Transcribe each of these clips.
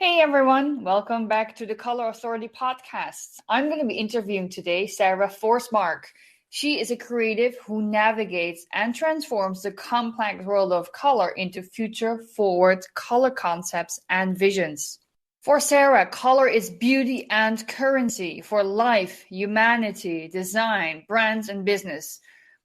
Hey everyone, welcome back to the Color Authority podcast. I'm going to be interviewing today Sara Forsmark. She is a creative who navigates and transforms the complex world of color into future-forward color concepts and visions. For Sara, color is beauty and currency for life, humanity, design, brands, and business.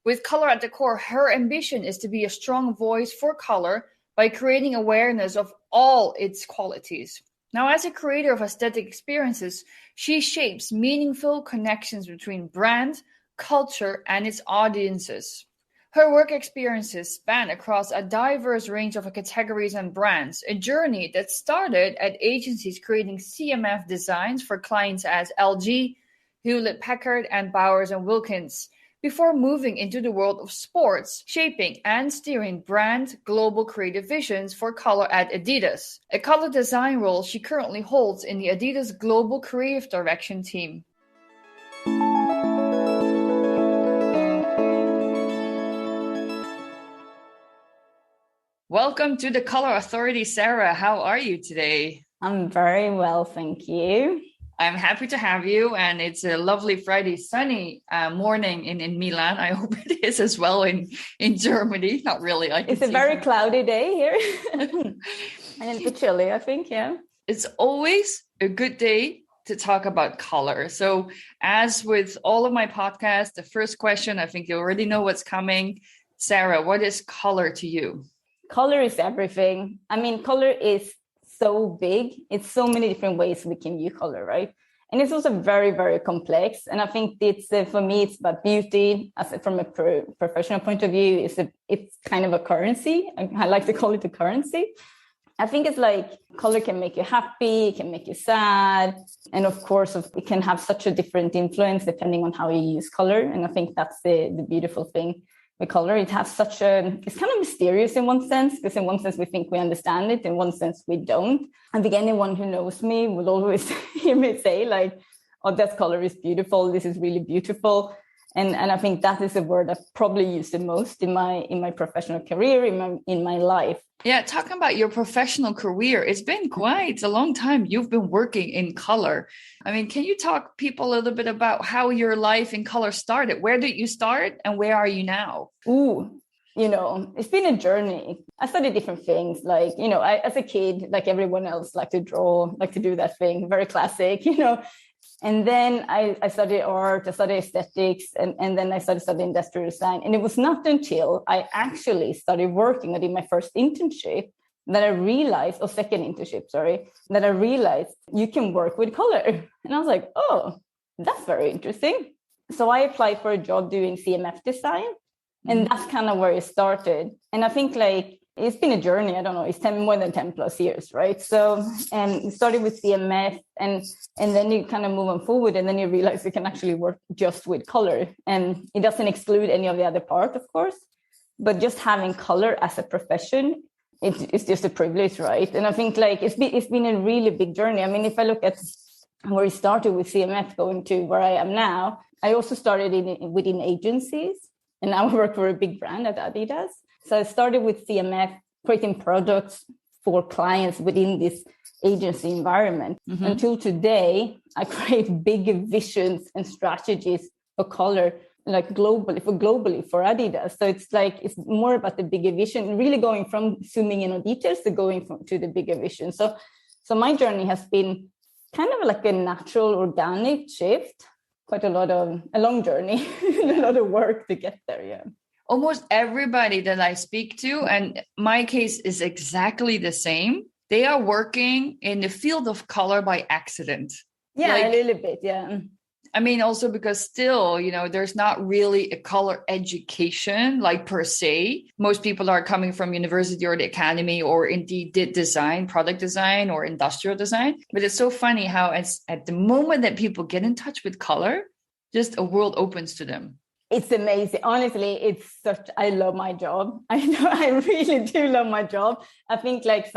With color at the core, her ambition is to be a strong voice for color by creating awareness of all its qualities. Now, as a creator of aesthetic experiences, she shapes meaningful connections between brand, culture, and its audiences. Her work experiences span across a diverse range of categories and brands, a journey that started at agencies creating CMF designs for clients as LG, Hewlett-Packard, and Bowers & Wilkins, before moving into the world of sports, shaping and steering brand global creative visions for color at Adidas, a color design role she currently holds in the Adidas Global Creative Direction team. Welcome to the Color Authority, Sara. How are you today? I'm very well, thank you. I'm happy to have you, and it's a lovely Friday, sunny morning in Milan. I hope it is as well in Germany. Not really. It's a very cloudy day here, and it's a bit chilly, I think. Yeah, it's always a good day to talk about color. So, as with all of my podcasts, the first question, I think you already know what's coming. Sara, what is color to you? Color is everything. I mean, color is so big. It's so many different ways we can view color, right? And it's also very, very complex. And I think it's for me, it's about beauty. From a professional point of view, it's kind of a currency. I like to call it a currency. I think it's like color can make you happy, it can make you sad. And of course, it can have such a different influence depending on how you use color. And I think that's the beautiful thing with color. It has it's kind of mysterious in one sense, because in one sense we think we understand it, in one sense we don't. I think anyone who knows me will always hear me say like, oh, that color is beautiful, this is really beautiful. And I think that is a word I've probably used the most in my professional career, in my life. Yeah, talking about your professional career, it's been quite a long time you've been working in color. I mean, can you talk people a little bit about how your life in color started? Where did you start and where are you now? It's been a journey. I studied different things. Like, I, as a kid, like everyone else, like to draw, like to do that thing, very classic, And then I studied art, I studied aesthetics, and then I started studying industrial design. And it was not until I actually started working, I did my first internship, that I realized, or second internship, sorry, that I realized you can work with color. And I was like, oh, that's very interesting. So I applied for a job doing CMF design. And that's kind of where it started. And I think like, it's been a journey. I don't know. It's more than 10 plus years, right? So, and started with CMF and then you kind of move on forward and then you realize you can actually work just with color, and it doesn't exclude any of the other part, of course, but just having color as a profession, it's just a privilege, right? And I think like, it's been a really big journey. I mean, if I look at where it started with CMF going to where I am now, I also started within agencies, and now I work for a big brand at Adidas. So I started with CMF, creating products for clients within this agency environment. Mm-hmm. Until today, I create big visions and strategies for color, like globally for Adidas. So it's more about the bigger vision, really going from zooming in on details to going to the bigger vision. So my journey has been kind of like a natural, organic shift, a long journey, a lot of work to get there, yeah. Almost everybody that I speak to, and my case is exactly the same, they are working in the field of color by accident. Yeah, a little bit, yeah. I mean, also because still, there's not really a color education, like per se. Most people are coming from university or the academy, or indeed did design, product design or industrial design. But it's so funny how at the moment that people get in touch with color, just a world opens to them. It's amazing. Honestly, I love my job. I know I really do love my job. I think like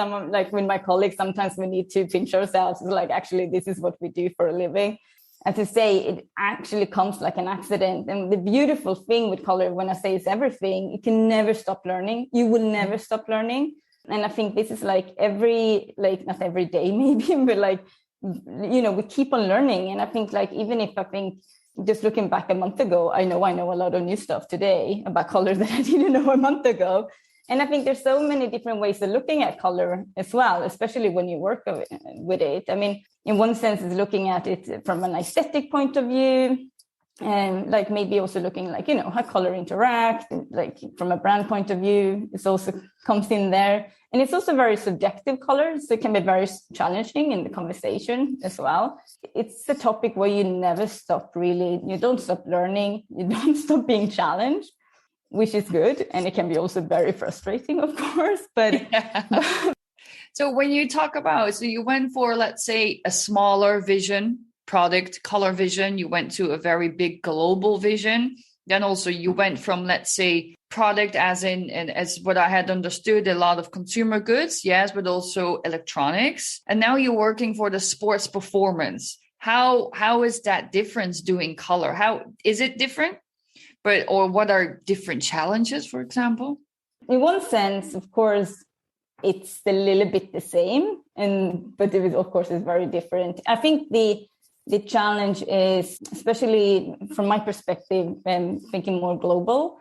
with my colleagues, sometimes we need to pinch ourselves. It's like, actually, this is what we do for a living. And to say it actually comes like an accident. And the beautiful thing with color, when I say it's everything, you can never stop learning. You will never stop learning. And I think this is like not every day maybe, but like, we keep on learning. And I think like, even if I think just looking back a month ago, I know a lot of new stuff today about color that I didn't know a month ago. And I think there's so many different ways of looking at color as well, especially when you work with it. I mean, in one sense, it's looking at it from an aesthetic point of view, and like maybe also looking like, how color interact, like from a brand point of view, it also comes in there. And it's also very subjective colors, so it can be very challenging in the conversation as well. It's a topic where you never stop really, you don't stop learning, you don't stop being challenged, which is good. And it can be also very frustrating, of course, but... Yeah. So when you talk about, so you went for, let's say, a smaller vision, product color vision, you went to a very big global vision. Then also you went from, let's say, product as in, and as what I had understood, a lot of consumer goods, yes, but also electronics. And now you're working for the sports performance. How is that difference doing color? How is it different? Or what are different challenges, for example? In one sense, of course, it's a little bit the same, but it is, of course, is very different. I think the challenge is, especially from my perspective, thinking more global,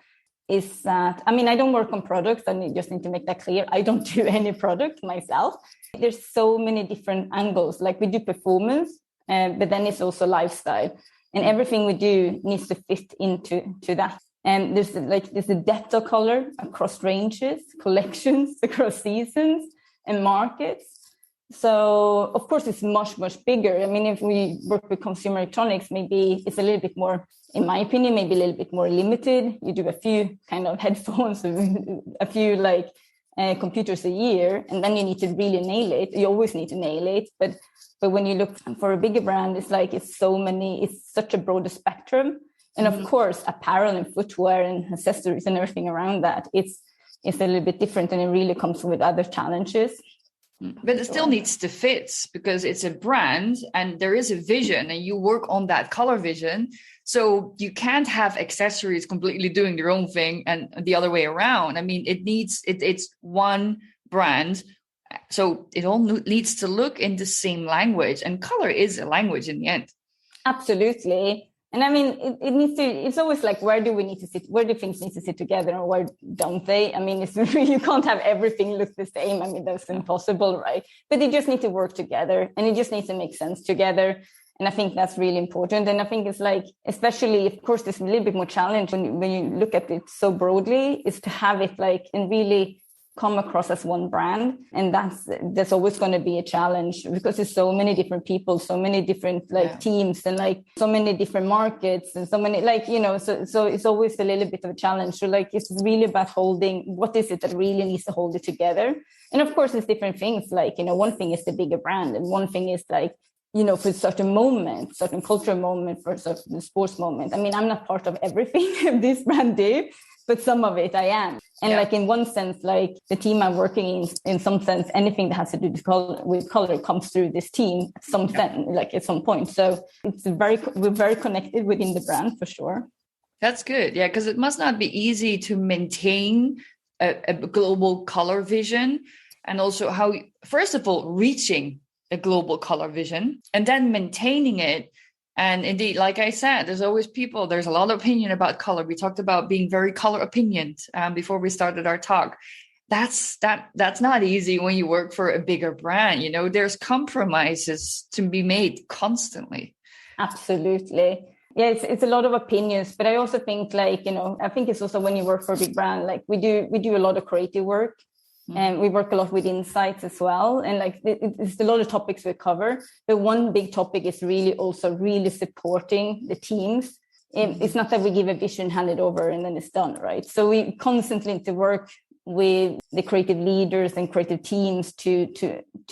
is that, I mean, I don't work on products. I just need to make that clear. I don't do any product myself. There's so many different angles. Like we do performance, but then it's also lifestyle. And everything we do needs to fit into that. And there's a depth of color across ranges, collections, across seasons and markets. So, of course, it's much, much bigger. I mean, if we work with consumer electronics, maybe it's a little bit more, in my opinion, maybe a little bit more limited. You do a few kind of headphones, a few computers a year, and then you need to really nail it. You always need to nail it. But when you look for a bigger brand, it's such a broader spectrum. And of course, apparel and footwear and accessories and everything around that, it's a little bit different, and it really comes with other challenges. But it still needs to fit, because it's a brand and there is a vision and you work on that color vision. So you can't have accessories completely doing their own thing and the other way around. I mean, it's one brand. So it all needs to look in the same language, and color is a language in the end. Absolutely. And I mean, it's always like, where do things need to sit together, or where don't they? I mean, you can't have everything look the same. I mean, that's impossible, right? But they just need to work together, and it just needs to make sense together. And I think that's really important. And I think it's like, especially, of course, there's a little bit more challenge when you look at it so broadly, is to have it and really come across as one brand. And that's always going to be a challenge, because there's so many different people, so many different teams, and so many different markets, and so many so it's always a little bit of a challenge. So it's really about holding, what is it that really needs to hold it together. And of course, it's different things. One thing is the bigger brand, and one thing is for certain moment, certain cultural moment, for certain sports moment. I mean, I'm not part of everything this brand do, but some of it I am. And in one sense, the team I'm working in some sense, anything that has to do with color comes through this team at some sense, at some point. So we're very connected within the brand, for sure. That's good. Yeah, because it must not be easy to maintain a global color vision, and also first of all, reaching a global color vision and then maintaining it. And indeed, like I said, there's a lot of opinion about color. We talked about being very color opinioned before we started our talk. That's not easy when you work for a bigger brand. There's compromises to be made constantly. Absolutely. Yeah, it's a lot of opinions, but I also think I think it's also when you work for a big brand, we do a lot of creative work. And we work a lot with insights as well. And it's a lot of topics we cover. But one big topic is really supporting the teams. It's not that we give a vision, hand it over, and then it's done, right? So we constantly need to work with the creative leaders and creative teams to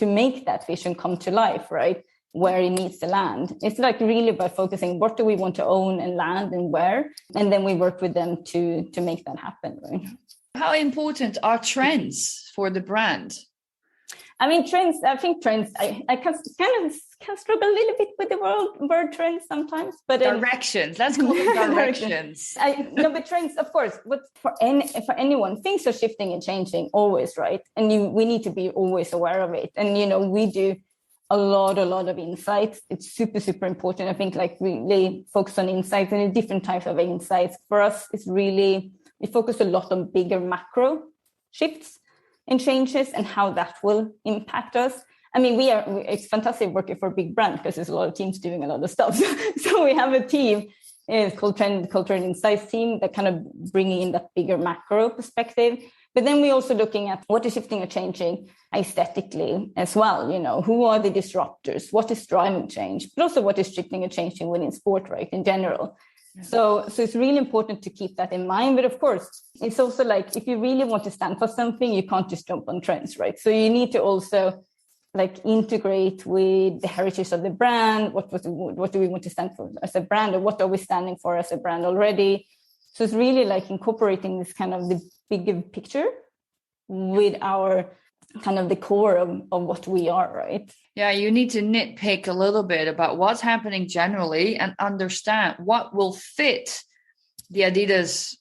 make that vision come to life, right? Where it needs to land. It's really about focusing, what do we want to own and land and where? And then we work with them to make that happen, right? How important are trends for the brand? I mean, trends, I think trends, I can struggle a little bit with the word trends sometimes. But directions, let's call them directions. No, but trends, of course, but for anyone, things are shifting and changing always, right? And we need to be always aware of it. And, we do a lot of insights. It's super, super important. I think like really focus on insights and different types of insights. For us, it's really, we focus a lot on bigger macro shifts and changes and how that will impact us. I mean, it's fantastic working for a big brand because there's a lot of teams doing a lot of stuff. So we have a team, it's called Culture and Insights team, that kind of bringing in that bigger macro perspective. But then we're also looking at what is shifting or changing aesthetically as well. Who are the disruptors? What is driving change? But also what is shifting or changing within sport, right, in general. So it's really important to keep that in mind. But of course, it's also like, if you really want to stand for something, you can't just jump on trends, right? So you need to also like integrate with the heritage of the brand. What do we want to stand for as a brand, or what are we standing for as a brand already? So it's really like incorporating this kind of the bigger picture with our kind of the core of what we are, right? Yeah, you need to nitpick a little bit about what's happening generally and understand what will fit the Adidas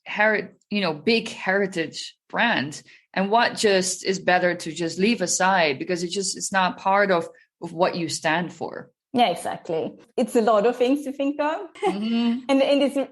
big heritage brand, and what just is better to just leave aside because it's not part of what you stand for. Yeah, exactly. It's a lot of things to think of. Mm-hmm. and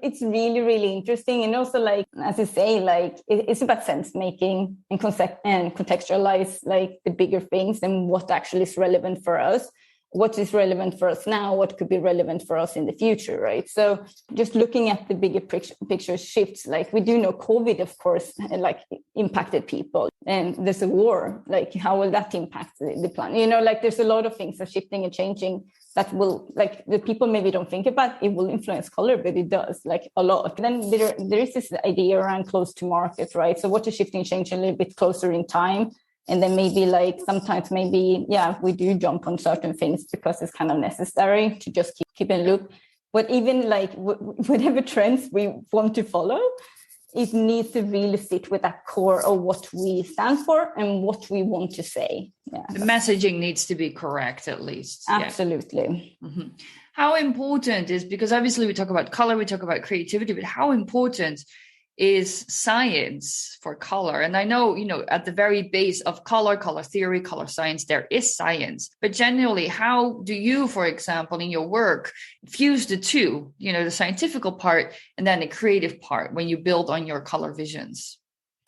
it's really, really interesting. And also, like, as I say, like it's about sense making and contextualize like the bigger things and what actually is relevant for us. What is relevant for us now, what could be relevant for us in the future, right? So just looking at the bigger picture shifts, like we do know COVID, of course, like impacted people. And there's a war, like how will that impact the planet? Like there's a lot of things that are shifting and changing that will, like the people maybe don't think about, it will influence color, but it does, like a lot. Then there is this idea around close to market, right? So what is shifting and changing a little bit closer in time? And then maybe like sometimes maybe, we do jump on certain things because it's kind of necessary to just keep in loop. But even like whatever trends we want to follow, it needs to really sit with that core of what we stand for and what we want to say. Yeah. The messaging needs to be correct, at least. Absolutely. Yeah. Mm-hmm. How important is, because obviously we talk about color, we talk about creativity, but how important is science for color? And I know, at the very base of color theory, color science, there is science. But generally, how do you, for example, in your work, fuse the two, the scientific part and then the creative part when you build on your color visions?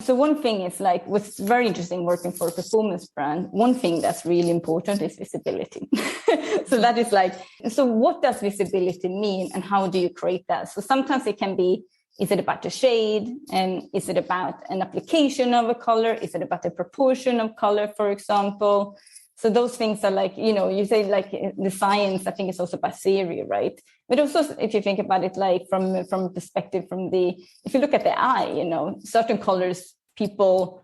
So one thing is like, what's very interesting working for a performance brand, one thing that's really important is visibility. So that is like, so what does visibility mean and how do you create that? So sometimes it can be, is it about a shade? And is it about an application of a color? Is it about a proportion of color, for example? So those things are like, you say like the science, I think it's also about theory, right? But also if you think about it, like from a perspective if you look at the eye, certain colors, people,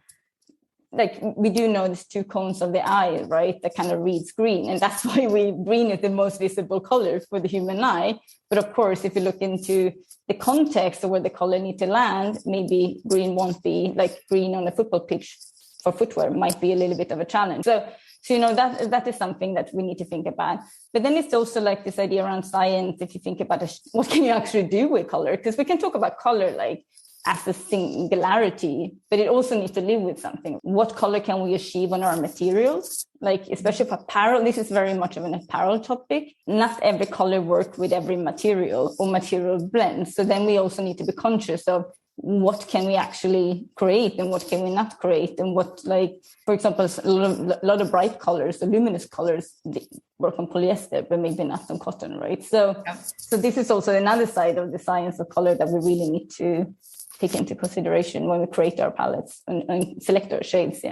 like we do know there's two cones of the eye, right? That kind of reads green. And that's why green is the most visible color for the human eye. But of course, if you look into the context of where the color needs to land, maybe green won't be like green on a football pitch for footwear might be a little bit of a challenge. So that is something that we need to think about. But then it's also like this idea around science. If you think about what can you actually do with color? Because we can talk about color like as a singularity, but it also needs to live with something. What color can we achieve on our materials? Like, especially for apparel, this is very much of an apparel topic. Not every color works with every material or material blend. So then we also need to be conscious of what can we actually create and what can we not create, and what, like, for example, a lot of bright colors, the luminous colors, they work on polyester, but maybe not on cotton, right? So this is also another side of the science of color that we really need to take into consideration when we create our palettes and select our shades.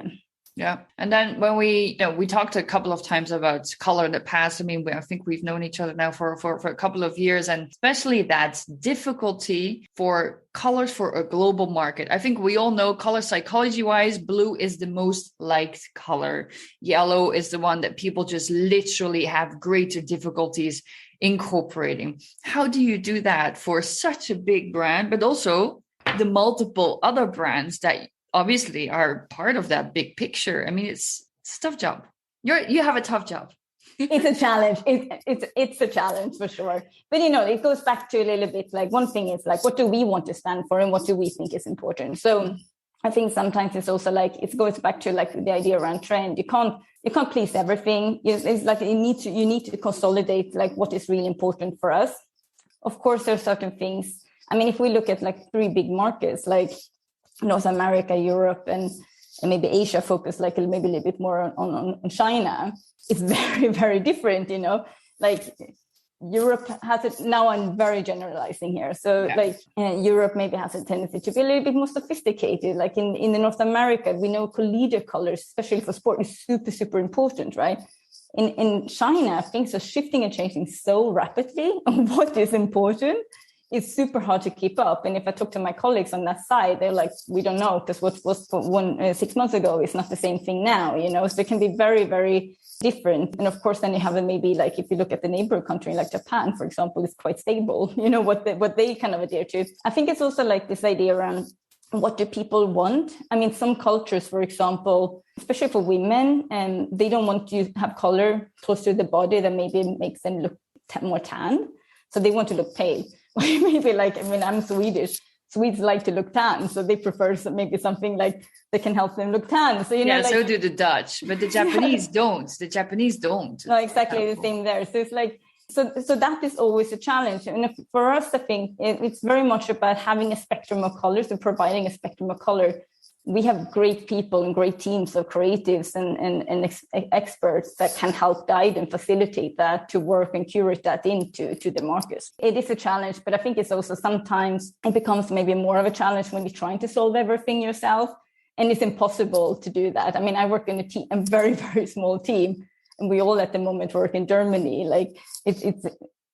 Yeah. And then when we talked a couple of times about color in the past. I mean, I think we've known each other now for a couple of years, and especially that difficulty for colors for a global market. I think we all know color psychology wise, blue is the most liked color. Yellow is the one that people just literally have greater difficulties incorporating. How do you do that for such a big brand, but also the multiple other brands that obviously are part of that big picture? I mean, it's a tough job. You have a tough job. It's a challenge. It's a challenge for sure. But, it goes back to a little bit like one thing is like, what do we want to stand for and what do we think is important? So I think sometimes it's also like, it goes back to like the idea around trend. You can't please everything. It's like you need to consolidate like what is really important for us. Of course, there are certain things. I mean, if we look at like 3 big markets, like North America, Europe, and maybe Asia focus like maybe a little bit more on China, it's very, very different, like Europe has it now. I'm very generalizing here. So Europe maybe has a tendency to be a little bit more sophisticated. Like in the North America, we know collegiate colors, especially for sport, is super, super important, right? In China, things are shifting and changing so rapidly on what is important. It's super hard to keep up. And if I talk to my colleagues on that side, they're like, we don't know, because what was 6 months ago is not the same thing now, so it can be very, very different. And of course, then you have maybe like, if you look at the neighbor country, like Japan, for example, is quite stable, what they kind of adhere to. I think it's also like this idea around what do people want? I mean, some cultures, for example, especially for women, they don't want to have color close to the body that maybe makes them look more tan. So they want to look pale. Maybe like, I mean, I'm Swedish. Swedes like to look tan, so they prefer maybe something like that can help them look tan. So so do the Dutch, but the Japanese don't. The Japanese don't. No, exactly the same there. So it's like so that is always a challenge. And for us, I think it's very much about having a spectrum of colors and providing a spectrum of color. We have great people and great teams of creatives and experts that can help guide and facilitate that to work and curate that into the markets. It is a challenge, but I think it's also sometimes it becomes maybe more of a challenge when you're trying to solve everything yourself. And it's impossible to do that. I mean, I work in a very, very small team, and we all at the moment work in Germany. Like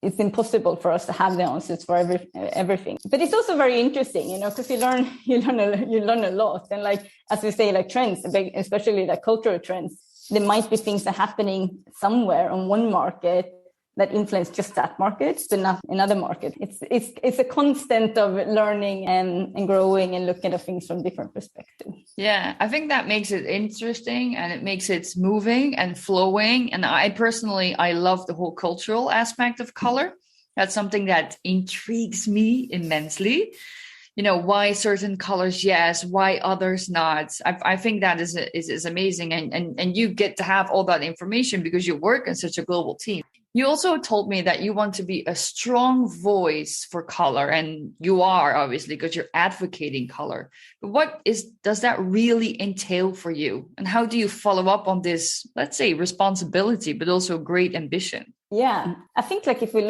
it's impossible for us to have the answers for everything. But it's also very interesting, because you learn a lot. And like, as we say, like trends, especially like cultural trends, there might be things that are happening somewhere on one market that influence just that market, but not another market. It's a constant of learning and growing and looking at things from different perspectives. Yeah, I think that makes it interesting and it makes it moving and flowing. And I love the whole cultural aspect of color. That's something that intrigues me immensely. Why certain colors, yes, why others not. I think that is amazing. And you get to have all that information because you work in such a global team. You also told me that you want to be a strong voice for color, and you are obviously because you're advocating color. But does that really entail for you? And how do you follow up on this, let's say, responsibility, but also great ambition? Yeah, I think like if we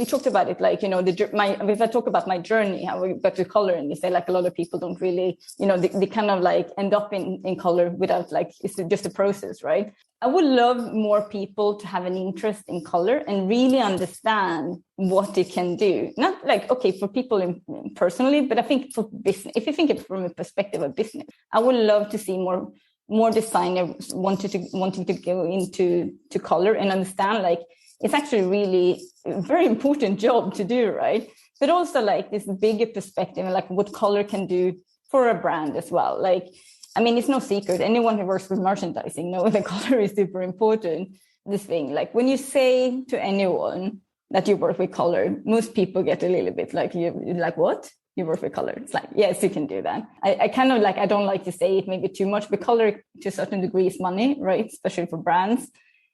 talked about it, like, if I talk about my journey, how we got to color, and they say like a lot of people don't really, they kind of like end up in color without like, it's just a process, right? I would love more people to have an interest in color and really understand what it can do. Not like, okay, for people personally, but I think for business, if you think it from a perspective of business, I would love to see more designers wanting to go into color and understand like it's actually really a very important job to do, right? But also like this bigger perspective, like what color can do for a brand as well. Like, I mean, it's no secret. Anyone who works with merchandising knows that color is super important. This thing, like when you say to anyone that you work with color, most people get a little bit like, you're like, what? You work with color? It's like, yes, you can do that. I kind of like, I don't like to say it maybe too much, but color to a certain degree is money, right? Especially for brands.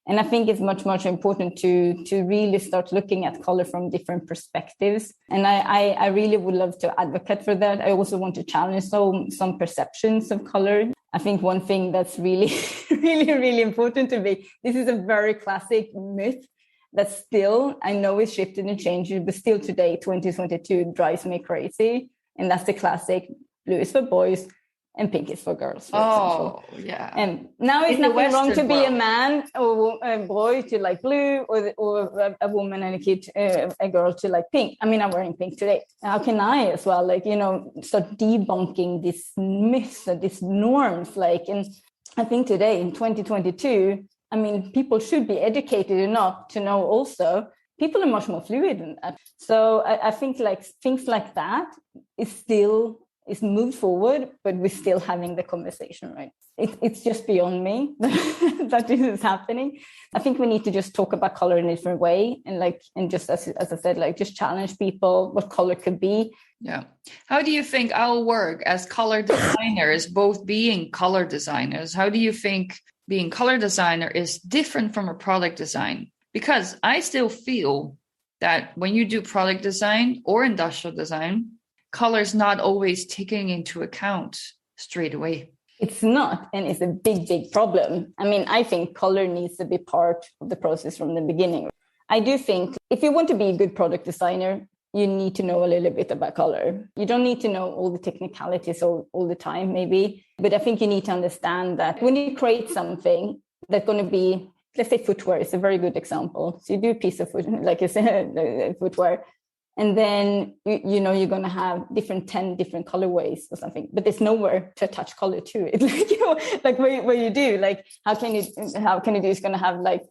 And I think it's much, much important to really start looking at color from different perspectives. And I really would love to advocate for that. I also want to challenge some perceptions of color. I think one thing that's really, really, really important to me, this is a very classic myth that still, I know it's shifted and changed, but still today, 2022, drives me crazy. And that's the classic, blue is for boys and pink is for girls, for example. Yeah. And now it's nothing wrong to be a man or a boy to like blue, or a woman and a kid, a girl to like pink. I mean, I'm wearing pink today. How can I as well, like, start debunking these myths and these norms? Like, and I think today in 2022, I mean, people should be educated enough to know also people are much more fluid than that. So I think like things like that is still is moved forward, but we're still having the conversation, right? It's just beyond me that this is happening. I think we need to just talk about color in a different way, and just as I said, like just challenge people what color could be. Yeah. How do you think our work as color designers, both being color designers, how do you think being color designer is different from a product design? Because I still feel that when you do product design or industrial design, color is not always taken into account straight away. It's not, and it's a big, big problem. I mean, I think color needs to be part of the process from the beginning. I do think if you want to be a good product designer, you need to know a little bit about color. You don't need to know all the technicalities all the time, maybe. But I think you need to understand that when you create something that's going to be, let's say footwear is a very good example. So you do a piece of like you said, footwear. And then, you're going to have 10 different colorways or something, but there's nowhere to attach color to it. Like where you do, like, how can you do, it's going to have like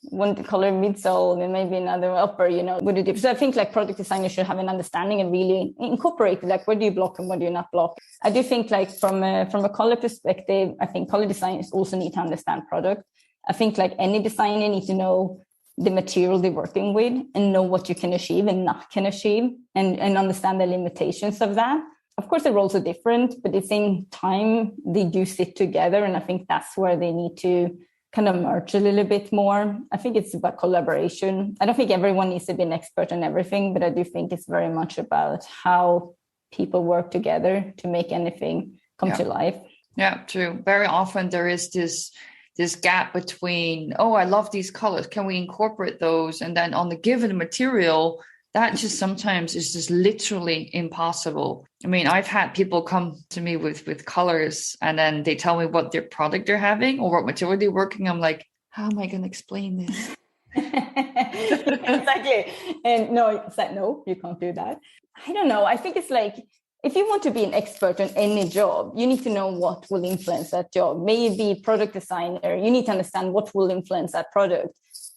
one color midsole and maybe another upper, what do you do? So I think like product designers should have an understanding and really incorporate like what do you block and what do you not block. I do think like from a color perspective, I think color designers also need to understand product. I think like any designer needs to know the material they're working with and know what you can achieve and not can achieve and understand the limitations of that. Of course, the roles are different, but at the same time, they do sit together. And I think that's where they need to kind of merge a little bit more. I think it's about collaboration. I don't think everyone needs to be an expert on everything, but I do think it's very much about how people work together to make anything come to life. Yeah, true. Very often there is this gap between, oh, I love these colors, can we incorporate those? And then on the given material, that just sometimes is just literally impossible. I mean, I've had people come to me with colors and then they tell me what their product they're having or what material they're working. I'm like, how am I going to explain this? Exactly. And it's like, no, you can't do that. I don't know. I think it's like, if you want to be an expert on any job, you need to know what will influence that job. Maybe product designer, you need to understand what will influence that product.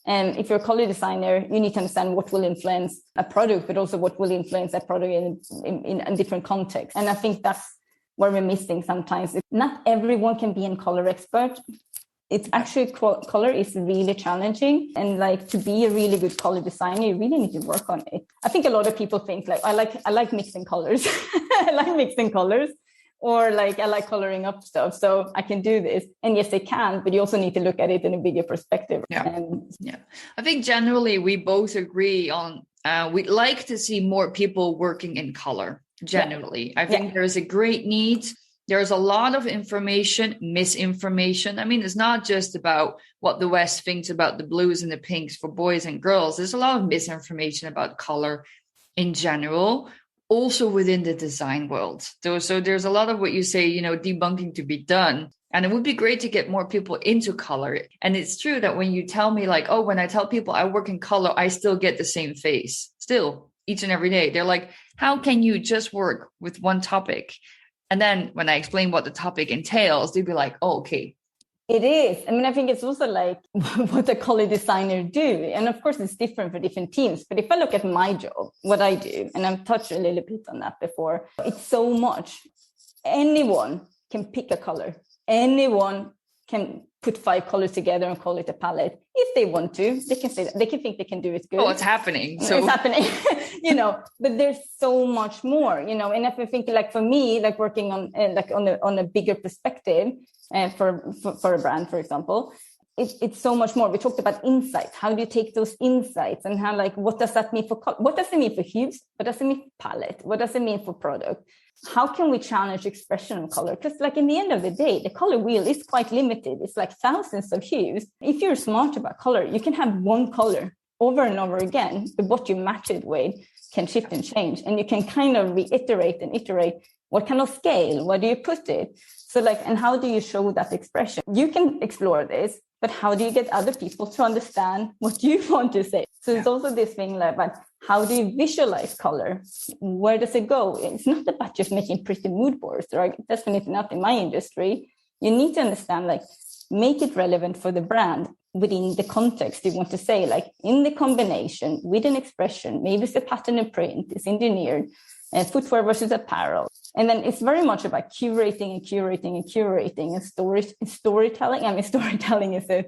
And if you're a color designer, you need to understand what will influence a product, but also what will influence that product in different contexts. And I think that's where we're missing sometimes. Not everyone can be a color expert. It's actually, color is really challenging. And like to be a really good color designer, you really need to work on it. I think a lot of people think like, I like mixing colors. I like mixing colors. Or like, I like coloring up stuff, so I can do this. And yes, they can, but you also need to look at it in a bigger perspective. Yeah. I think generally we both agree on, we'd like to see more people working in color, generally. I think there's a great need. There's a lot of information, misinformation. I mean, it's not just about what the West thinks about the blues and the pinks for boys and girls. There's a lot of misinformation about color in general. Also within the design world. So there's a lot of what you say, debunking to be done. And it would be great to get more people into color. And it's true that when you tell me like, oh, when I tell people I work in color, I still get the same face still each and every day. They're like, how can you just work with one topic? And then when I explain what the topic entails, they'd be like, oh, okay. It is. I mean, I think it's also like what a color designer do. And of course, it's different for different teams. But if I look at my job, what I do, and I've touched a little bit on that before, it's so much. Anyone can pick a color. Anyone can put 5 colors together and call it a palette. If they want to, they can say that. They can think they can do it good. Oh, it's happening. So it's happening, but there's so much more, and if I think like for me, like working on a bigger perspective for a brand, for example, it's so much more. We talked about insights. How do you take those insights and how, like, what does that mean for color? What does it mean for hues? What does it mean for palette? What does it mean for product? How can we challenge expression of color? Because like in the end of the day, the color wheel is quite limited. It's like thousands of hues. If you're smart about color, you can have one color over and over again, but what you match it with can shift and change. And you can kind of reiterate and iterate. What kind of scale? Where do you put it? So like, and how do you show that expression? You can explore this, but how do you get other people to understand what you want to say? So it's also this thing like, but how do you visualize color? Where does it go? It's not about just making pretty mood boards, right? Definitely not in my industry. You need to understand, like, make it relevant for the brand within the context you want to say, like in the combination with an expression. Maybe it's a pattern and print, it's engineered, footwear versus apparel. And then it's very much about curating and storytelling. I mean, storytelling is a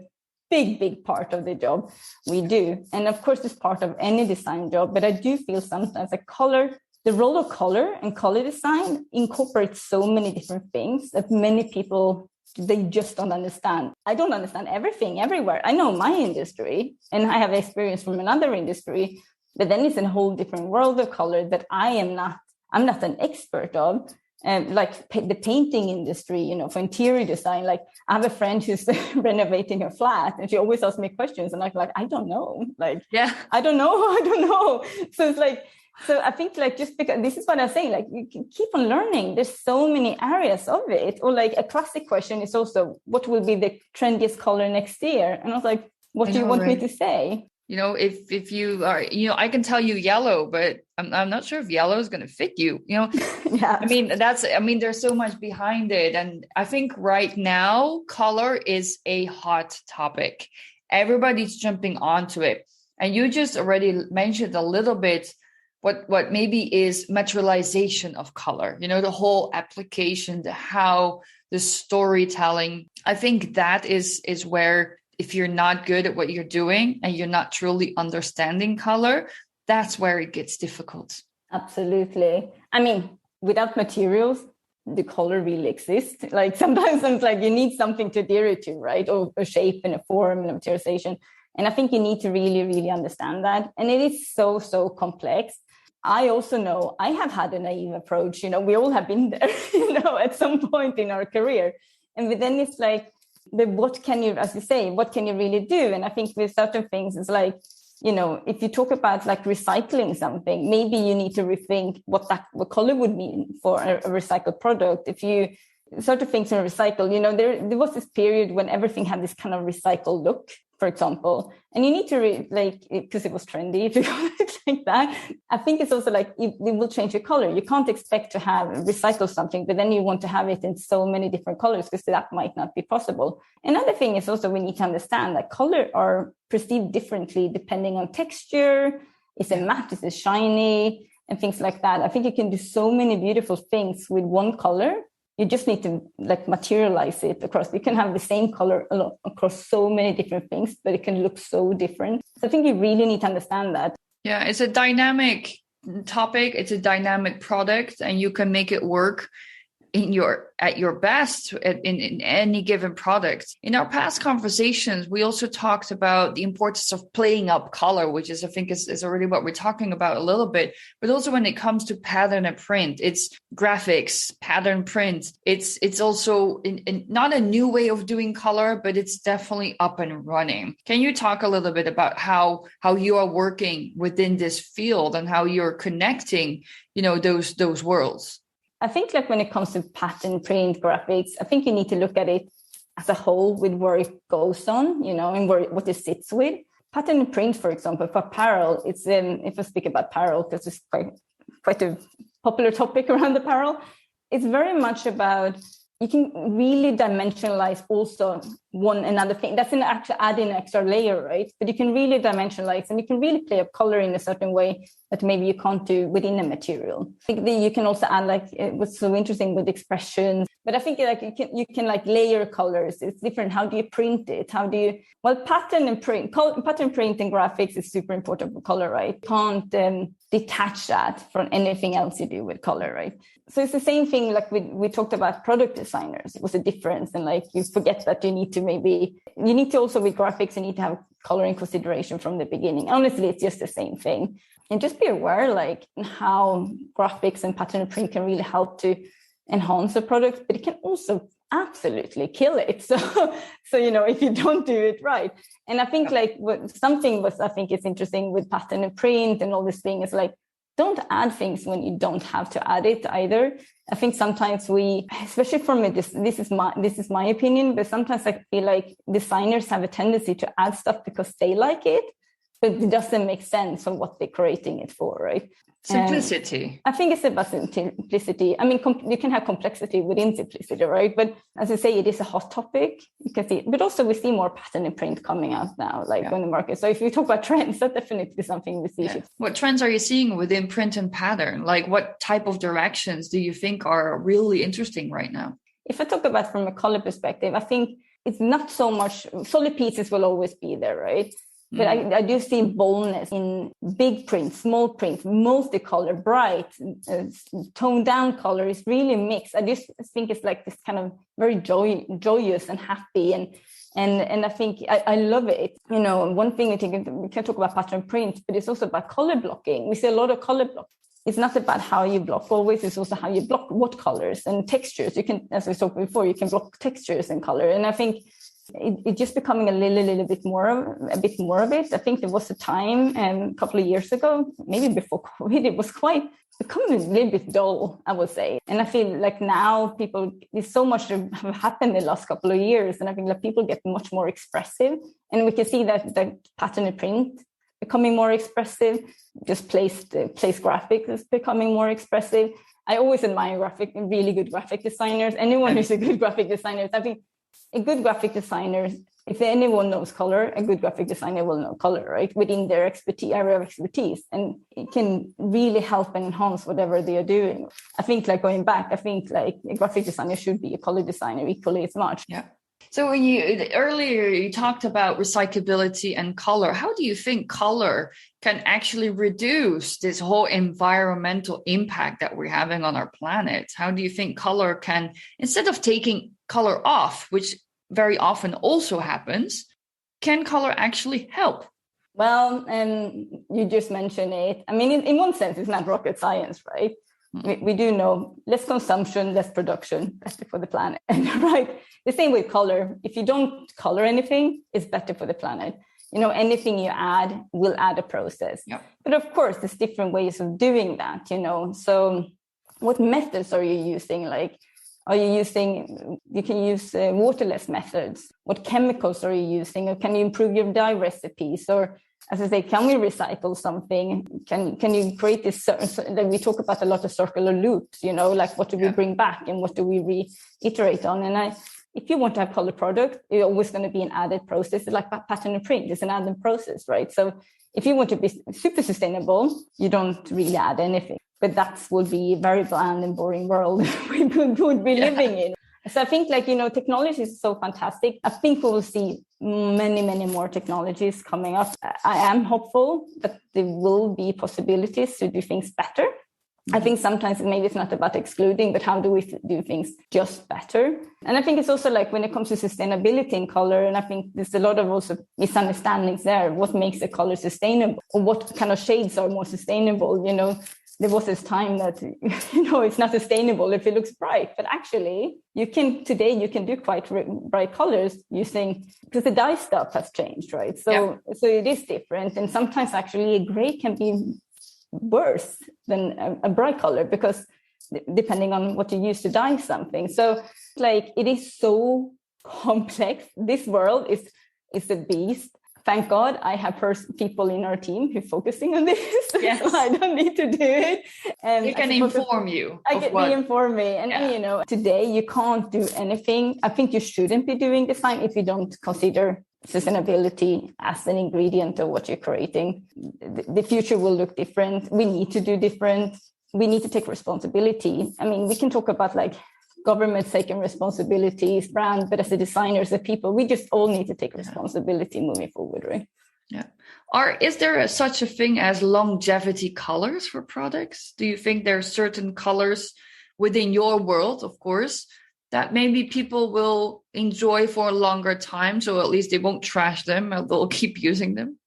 big part of the job we do. And of course, it's part of any design job. But I do feel sometimes the role of color and color design incorporates so many different things that many people, they just don't understand. I don't understand everything everywhere. I know my industry and I have experience from another industry, but then it's a whole different world of color that I'm not an expert of. Like the painting industry, for interior design, like I have a friend who's renovating her flat and she always asks me questions and I'm like, I don't know. I don't know. So it's like, so I think like, just because this is what I'm saying, like you can keep on learning. There's so many areas of it. Or like a classic question is also, what will be the trendiest color next year? And I was like, what do you want me to say? If you are, I can tell you yellow, but I'm not sure if yellow is going to fit you, Yeah. There's so much behind it. And I think right now, color is a hot topic. Everybody's jumping onto it. And you just already mentioned a little bit what maybe is materialization of color, the whole application, the storytelling. I think that is where, if you're not good at what you're doing and you're not truly understanding color, that's where it gets difficult. Absolutely. I mean, without materials, the color really exists. Like sometimes it's like you need something to adhere it to, right? Or a shape and a form and a materialization. And I think you need to really, really understand that. And it is so, so complex. I also know I have had a naive approach. We all have been there, at some point in our career. And then it's like, but what can you, as you say, what can you really do? And I think with certain things, it's like, if you talk about like recycling something, maybe you need to rethink what color would mean for a recycled product. If you certain things in recycle, there was this period when everything had this kind of recycled look, for example, and you need to because it was trendy to go like that. I think it's also like it will change your color. You can't expect to have recycle something, but then you want to have it in so many different colors because that might not be possible. Another thing is also we need to understand that color are perceived differently depending on texture. Is it matte? Is it shiny? And things like that. I think you can do so many beautiful things with one color. You just need to materialize it across. You can have the same color across so many different things, but it can look so different. So I think you really need to understand that. Yeah, it's a dynamic topic. It's a dynamic product, and you can make it work at your best in any given product. In our past conversations, we also talked about the importance of playing up color, which is, I think, is already what we're talking about a little bit. But also when it comes to pattern and print, it's graphics, pattern print. It's also not a new way of doing color, but it's definitely up and running. Can you talk a little bit about how you are working within this field and how you're connecting, those worlds? I think when it comes to pattern print graphics, I think you need to look at it as a whole with where it goes on, and what it sits with. Pattern print, for example, for apparel, it's if I speak about apparel, because it's quite a popular topic around apparel, it's very much about, you can really dimensionalize also one another thing. That's actually adding an extra layer, right? But you can really dimensionalize and you can really play up color in a certain way that maybe you can't do within a material. I think you can also add, it was so interesting with expressions, but I think you can layer colors. It's different. How do you print it? Pattern print and graphics is super important for color, right? You can't detach that from anything else you do with color, right? So it's the same thing we talked about product designers. It was a difference. And you forget that you need to also with graphics, you need to have color in consideration from the beginning. Honestly, it's just the same thing. And just be aware how graphics and pattern print can really help to enhance a product, but it can also absolutely kill it. So if you don't do it right. And I think I think it's interesting with pattern and print and all this thing is don't add things when you don't have to add it either. I think sometimes especially from this is my opinion, but sometimes I feel like designers have a tendency to add stuff because they like it, but it doesn't make sense for what they're creating it for, right? Simplicity. I think it's about simplicity. I mean, you can have complexity within simplicity, right? But as I say, it is a hot topic. You can see, but also we see more pattern and print coming out now, like on the market. So if you talk about trends, that's definitely something we see. Yeah. What trends are you seeing within print and pattern? Like what type of directions do you think are really interesting right now? If I talk about from a color perspective, I think it's not so much, solid pieces will always be there, right? But I do see boldness in big print, small print, multicolor, bright, toned down color is really mixed. I just think it's like this kind of very joyous and happy. And I think I love it. You know, one thing I think we can talk about pattern print, but it's also about color blocking. We see a lot of color blocking. It's not about how you block always, it's also how you block what colors and textures. You can, as we talked before, you can block textures and color. And I think it's just becoming a little bit more of it. I think there was a time a couple of years ago, maybe before COVID, it was quite becoming a little bit dull, I would say. And I feel like now there's so much have happened in the last couple of years. And I think that people get much more expressive. And we can see that the pattern and print becoming more expressive, just place graphics is becoming more expressive. I always admire really good graphic designers. Anyone who's a good graphic designer, I think a good graphic designer, if anyone knows color, a good graphic designer will know color, right? Within their area of expertise. And it can really help and enhance whatever they are doing. I think like going back, I think like a graphic designer should be a color designer equally as much. Yeah. So when earlier you talked about recyclability and color, how do you think color can actually reduce this whole environmental impact that we're having on our planet? How do you think color can, instead of taking color off, which very often also happens, can color actually help? Well, you just mentioned it. I mean, in one sense, it's not rocket science, right? We do know less consumption, less production, better for the planet, right? The same with color. If you don't color anything, it's better for the planet. You know, anything you add will add a process. Yep. But of course, there's different ways of doing that, you know. So what methods are you using? Like, you can use waterless methods. What chemicals are you using? Or can you improve your dye recipes? Or as I say, can we recycle something? Can you create this? That we talk about a lot of circular loops, you know, like what do we bring back and what do we reiterate on? And if you want to have color product, it's always going to be an added process. It's like pattern and print, it's an added process, right? So if you want to be super sustainable, you don't really add anything. But that would be a very bland and boring world we would be living in. So I think like, you know, technology is so fantastic. I think we will see many, many more technologies coming up. I am hopeful that there will be possibilities to do things better. I think sometimes maybe it's not about excluding, but how do we do things just better? And I think it's also like when it comes to sustainability in color, and I think there's a lot of also misunderstandings there. What makes a color sustainable? Or what kind of shades are more sustainable? You know, there was this time that, you know, it's not sustainable if it looks bright, but actually today you can do quite bright colors using, because the dye stuff has changed, right? So it is different. And sometimes actually a gray can be worse than a bright color because depending on what you use to dye something. So like it is so complex. This world is a beast. Thank God I have people in our team who are focusing on this. Yes. So I don't need to do it. And they can inform you. They inform me. And you know, today you can't do anything. I think you shouldn't be doing design if you don't consider sustainability as an ingredient of what you're creating. The future will look different. We need to do different. We need to take responsibility. I mean, we can talk about like government taking responsibilities, brand, but as a designers, as people, we just all need to take responsibility moving forward, right? Yeah. Is there such a thing as longevity colors for products? Do you think there are certain colors within your world, of course, that maybe people will enjoy for a longer time, so at least they won't trash them and they'll keep using them?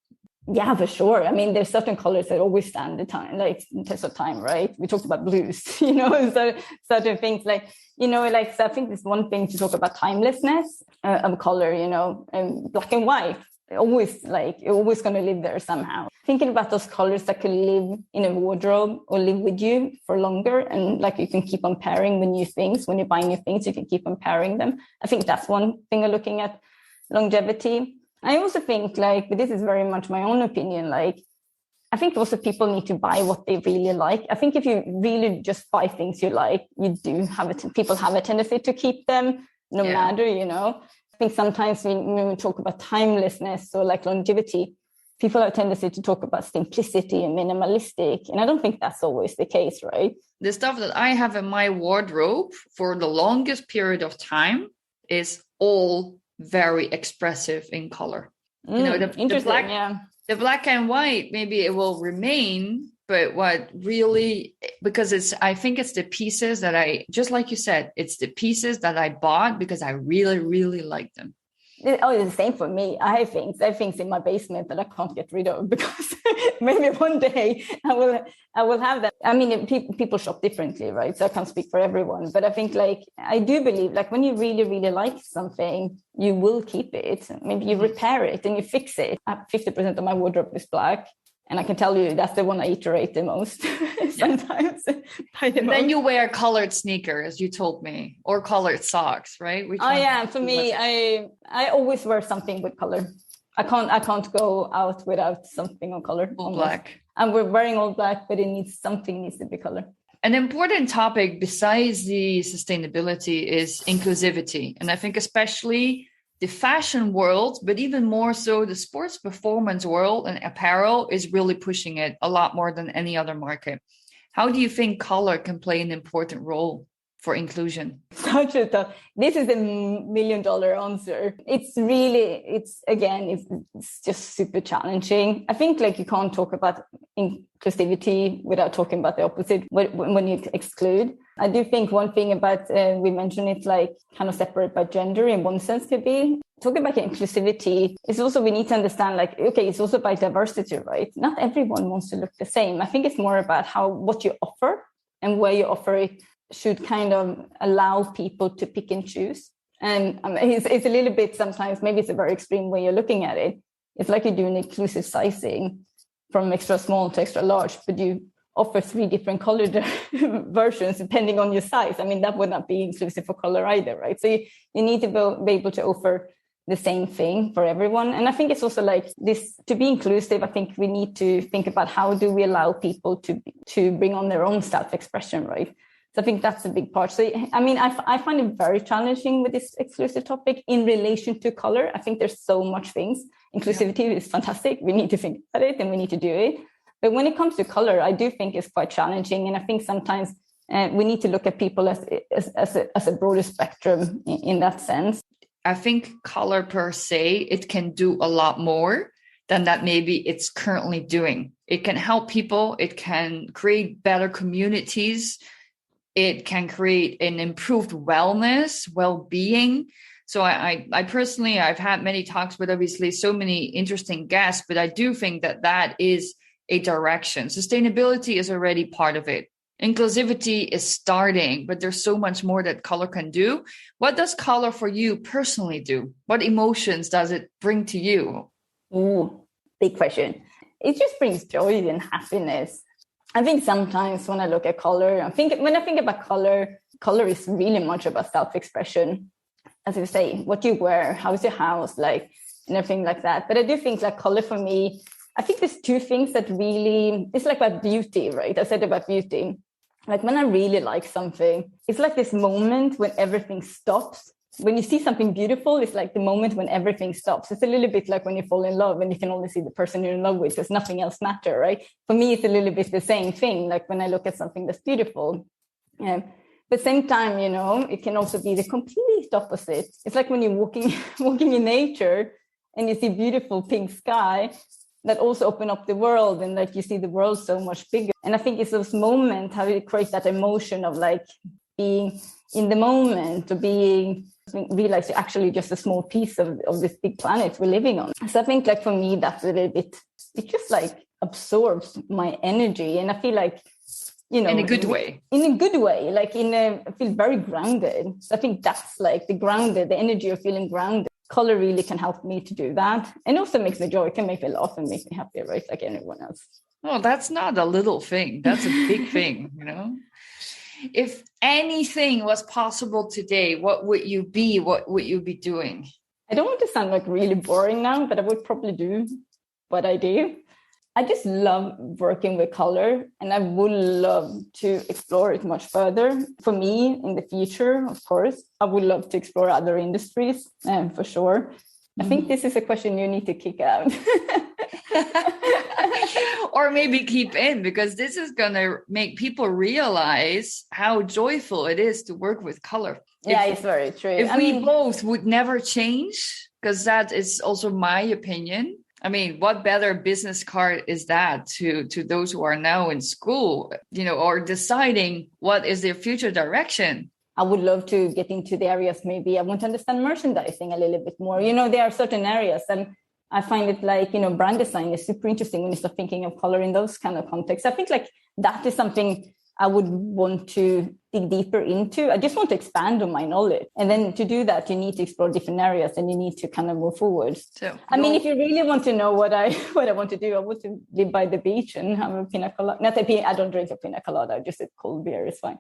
Yeah, for sure. I mean, there's certain colors that always stand the time, like in test of time, right? We talked about blues, you know, so certain things like, you know, like, so I think there's one thing to talk about timelessness of color, you know, and black and white, you're always going to live there somehow. Thinking about those colors that can live in a wardrobe or live with you for longer. And like, you can keep on pairing with new things. When you buy new things, you can keep on pairing them. I think that's one thing of looking at longevity. I also think like, but this is very much my own opinion, like I think also people need to buy what they really like. I think if you really just buy things you like, you do have it. People have a tendency to keep them no matter, I think sometimes when we talk about timelessness or like longevity, people have a tendency to talk about simplicity and minimalistic. And I don't think that's always the case, right? The stuff that I have in my wardrobe for the longest period of time is all very expressive in color. The black and white, maybe it will remain, but what really, because I think it's the pieces that just like you said, it's the pieces that I bought because I really, really like them. Oh, it's the same for me. I have things in my basement that I can't get rid of because maybe one day I will have that. I mean, people shop differently, right? So I can't speak for everyone, but I think like I do believe like when you really, really like something, you will keep it. Maybe you repair it and you fix it. 50% of my wardrobe is black. And I can tell you that's the one I iterate the most sometimes. Then you wear colored sneakers, you told me, or colored socks, right? For me, I always wear something with color. I can't go out without something on color. All black. And we're wearing all black, but something needs to be color. An important topic besides the sustainability is inclusivity. And I think especially the fashion world, but even more so the sports performance world and apparel is really pushing it a lot more than any other market. How do you think color can play an important role for inclusion? This is $1 million answer. It's just super challenging. I think like you can't talk about inclusivity without talking about the opposite when you exclude. I do think one thing about, we mentioned it's like kind of separate by gender in one sense could be. Talking about inclusivity is also, we need to understand like, okay, it's also by diversity, right? Not everyone wants to look the same. I think it's more about what you offer and where you offer it should kind of allow people to pick and choose. And it's a little bit, sometimes maybe it's a very extreme way you're looking at it. It's like you're doing inclusive sizing from extra small to extra large, but you offer 3 different colored versions depending on your size. I mean, that would not be inclusive for color either, right? So you need to be able to offer the same thing for everyone. And I think it's also like this, to be inclusive, I think we need to think about how do we allow people to bring on their own self-expression, right? So I think that's a big part. So, I mean, I find it very challenging with this exclusive topic in relation to color. I think there's so much things. Inclusivity is fantastic. We need to think about it and we need to do it. But when it comes to color, I do think it's quite challenging. And I think sometimes we need to look at people as a broader spectrum in that sense. I think color per se, it can do a lot more than that maybe it's currently doing. It can help people. It can create better communities. It can create an improved wellness, well-being. So I personally, I've had many talks with obviously so many interesting guests, but I do think that is a direction. Sustainability is already part of it. Inclusivity is starting, but there's so much more that color can do. What does color for you personally do? What emotions does it bring to you? Ooh, big question. It just brings joy and happiness. I think sometimes when I look at color, when I think about color is really much about self-expression. As you say, what you wear, how's your house, like, and everything like that. But I do think like color for me, I think there's 2 things that really, it's like about beauty, right? I said about beauty. Like when I really like something, it's like this moment when everything stops. When you see something beautiful, it's like the moment when everything stops. It's a little bit like when you fall in love and you can only see the person you're in love with because nothing else matters, right? For me, it's a little bit the same thing. Like when I look at something that's beautiful. But same time, it can also be the complete opposite. It's like when you're walking in nature and you see beautiful pink sky that also open up the world and like you see the world so much bigger. And I think it's those moments how you create that emotion of like being in the moment or realize you're actually just a small piece of this big planet we're living on. So I think like for me, that's a little bit, it just like absorbs my energy. And I feel like, in a good way. Like I feel very grounded. So I think that's like the energy of feeling grounded. Color really can help me to do that. And also makes me joy. It can make me laugh and make me happy, right? Like anyone else. Well, that's not a little thing. That's a big thing, If anything was possible today, what would you be? What would you be doing? I don't want to sound like really boring now, but I would probably do what I do. I just love working with color, and I would love to explore it much further. For me, in the future, of course, I would love to explore other industries, for sure. I think this is a question you need to kick out. Or maybe keep in, because this is going to make people realize how joyful it is to work with color. Yeah, it's very true. If we both would never change, because that is also my opinion. I mean, what better business card is that to those who are now in school, or deciding what is their future direction? I would love to get into the areas. Maybe I want to understand merchandising a little bit more. There are certain areas, and I find it like, brand design is super interesting when you start thinking of color in those kind of contexts. I think like that is something I would want to dig deeper into. I just want to expand on my knowledge. And then to do that, you need to explore different areas and you need to kind of move forward. So, I mean, if you really want to know what I want to do, I want to live by the beach and have a pina colada. I don't drink a pina colada, just a cold beer is fine.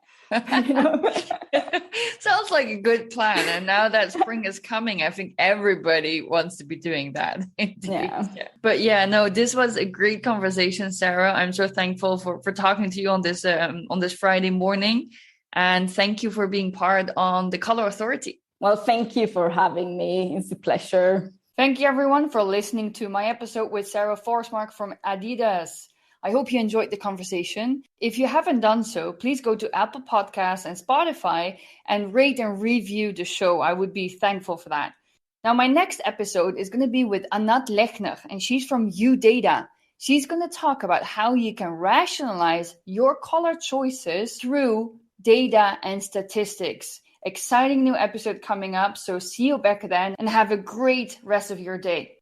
Sounds like a good plan. And now that spring is coming, I think everybody wants to be doing that. Yeah. But this was a great conversation, Sara. I'm so thankful for talking to you on this Friday morning. And thank you for being part on the Color Authority. Well, thank you for having me. It's a pleasure. Thank you, everyone, for listening to my episode with Sara Forsmark from Adidas. I hope you enjoyed the conversation. If you haven't done so, please go to Apple Podcasts and Spotify and rate and review the show. I would be thankful for that. Now, my next episode is going to be with Anat Lechner, and she's from UData. She's going to talk about how you can rationalize your color choices through data and statistics. Exciting new episode coming up. So see you back then and have a great rest of your day.